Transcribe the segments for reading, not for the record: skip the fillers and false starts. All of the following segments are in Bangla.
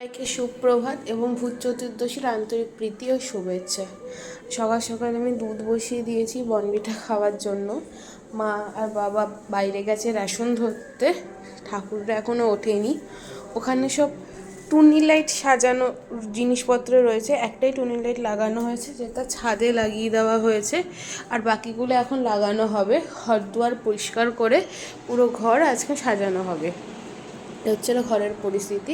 সবাইকে সুপ্রভাত এবং ভূত চতুর্দশীর আন্তরিক প্রীতি ও শুভেচ্ছা। সকাল সকাল আমি দুধ বসিয়ে দিয়েছি বনবিটা খাওয়ার জন্য। মা আর বাবা বাইরে গেছে রেশন ধরতে, ঠাকুররা এখনও ওঠেনি। ওখানে সব টুনি লাইট সাজানো জিনিসপত্র রয়েছে। একটাই টুনি লাইট লাগানো হয়েছে, যেটা ছাদে লাগিয়ে দেওয়া হয়েছে, আর বাকিগুলো এখন লাগানো হবে। ঘর দুয়ার পরিষ্কার করে পুরো ঘর আজকে সাজানো হবে। হচ্ছিল ঘরের পরিস্থিতি।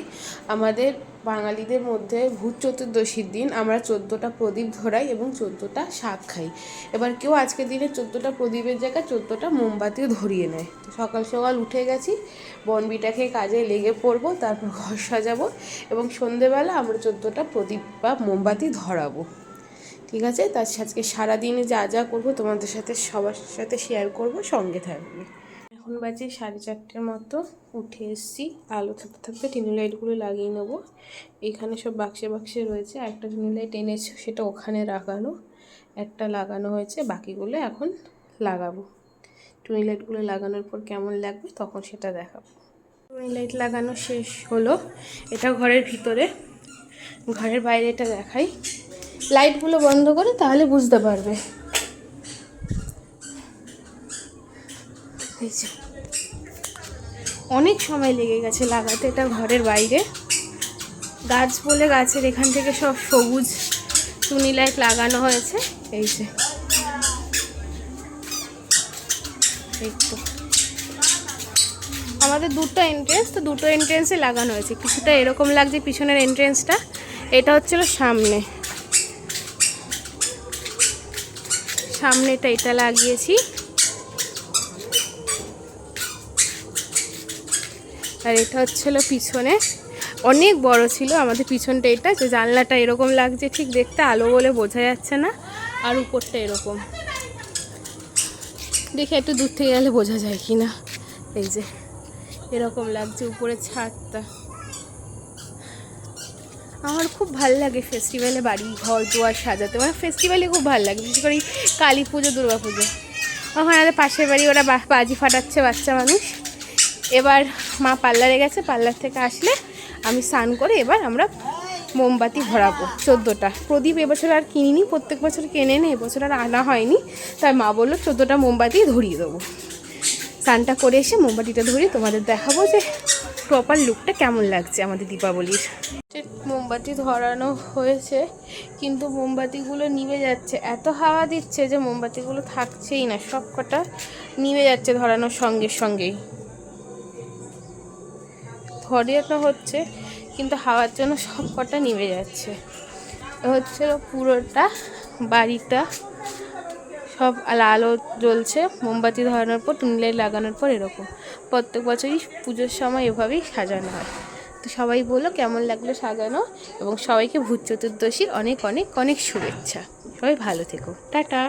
আমাদের বাঙালিদের মধ্যে ভূত চতুর্দশীর দিন আমরা 14টা প্রদীপ ধরাই এবং 14টা শাক খাই। এবার কেউ আজকের দিনে 14টা প্রদীপের জায়গায় 14টা মোমবাতিও ধরিয়ে নেয়। তো সকাল সকাল উঠে গেছি, বনবিটা খেয়ে কাজে লেগে পড়বো, তারপর ঘর সাজাবো এবং সন্ধেবেলা আমরা 14টা প্রদীপ বা মোমবাতি ধরাবো। ঠিক আছে, তার আজকে সারাদিনে যা যা করবো তোমাদের সাথে সবার সাথে শেয়ার করবো, সঙ্গে থাকবে। এখন বাজে 4:30 মতো। উঠে এসেছি, আলো থাকতে থাকতে টিনি লাইটগুলো লাগিয়ে নেবো। এখানে সব বাক্সে বাক্সে রয়েছে। একটা টিনি লাইট এনেছে, সেটা ওখানে লাগানো, একটা লাগানো হয়েছে, বাকিগুলো এখন লাগাবো। টুনি লাইটগুলো লাগানোর পর কেমন লাগবে তখন সেটা দেখাবো। টুনি লাইট লাগানো শেষ হলো। এটা ঘরের ভিতরে, ঘরের বাইরে এটা দেখাই। লাইটগুলো বন্ধ করে তাহলে বুঝতে পারবে। অনেক সময় লেগে গেছে লাগাতে। এটা ঘরের বাইরে গাছ বলে গাছের এখান থেকে সব সবুজ টুনি লাইট লাগানো হয়েছে। এই যে এই তো আমাদের দুটো এন্ট্রেন্স, তো দুটো এন্ট্রেন্সে লাগানো হয়েছে। কিছুটা এরকম লাগছে পিছনের এন্ট্রেন্সটা, এটা হচ্ছিল সামনেটা এটা লাগিয়েছি। আর এটা হচ্ছিল পিছনে, অনেক বড় ছিল আমাদের পিছনটা। এটা যে জানলাটা এরকম লাগছে ঠিক দেখতে, আলো বলে বোঝা যাচ্ছে না। আর উপরটা এরকম, দেখে একটু দূর থেকে গেলে বোঝা যায় কি না। এই যে এরকম লাগছে উপরে ছাদটা। আমার খুব ভালো লাগে ফেস্টিভ্যালে বাড়ি ঘর দুয়ার সাজাতে, মানে ফেস্টিভ্যালে খুব ভালো লাগে, বিশেষ করে কালী পুজো দুর্গা পুজো। ওখানে পাশের বাড়ি ওরা বাজি ফাটাচ্ছে বাচ্চা মানুষ। এবার মা পার্লারে গেছে, পার্লার থেকে আসলে আমি স্নান করে এবার আমরা মোমবাতি ভরাবো 14টা প্রদীপ। এবছর আর কিনিনি, প্রত্যেক বছর কেনে নে, এবছর আর আনা হয়নি। তাই মা বললো 14টা মোমবাতি ধরিয়ে দেবো। স্নানটা করে এসে মোমবাতিটা ধরিয়ে তোমাদের দেখাবো যে প্রপার লুকটা কেমন লাগছে আমাদের দীপাবলির। মোমবাতি ধরানো হয়েছে, কিন্তু মোমবাতিগুলো নিভে যাচ্ছে। এত হাওয়া দিচ্ছে যে মোমবাতিগুলো থাকছেই না, সব কটা নিভে যাচ্ছে ধরানোর সঙ্গে সঙ্গেই। ধরানো হচ্ছে কিন্তু হাওয়ার জন্য সব কটা নিভে যাচ্ছে। হচ্ছিল পুরোটা বাড়িটা সব আলো জ্বলছে মোমবাতি ধরানোর পর, টুনি লাইট লাগানোর পর। এরকম প্রত্যেক বছরই পুজোর সময় এভাবেই সাজানো হয়। তো সবাই বলো কেমন লাগলো সাজানো, এবং সবাইকে ভূত চতুর্দশীর অনেক অনেক অনেক শুভেচ্ছা। সবাই ভালো থেকো, টাটা।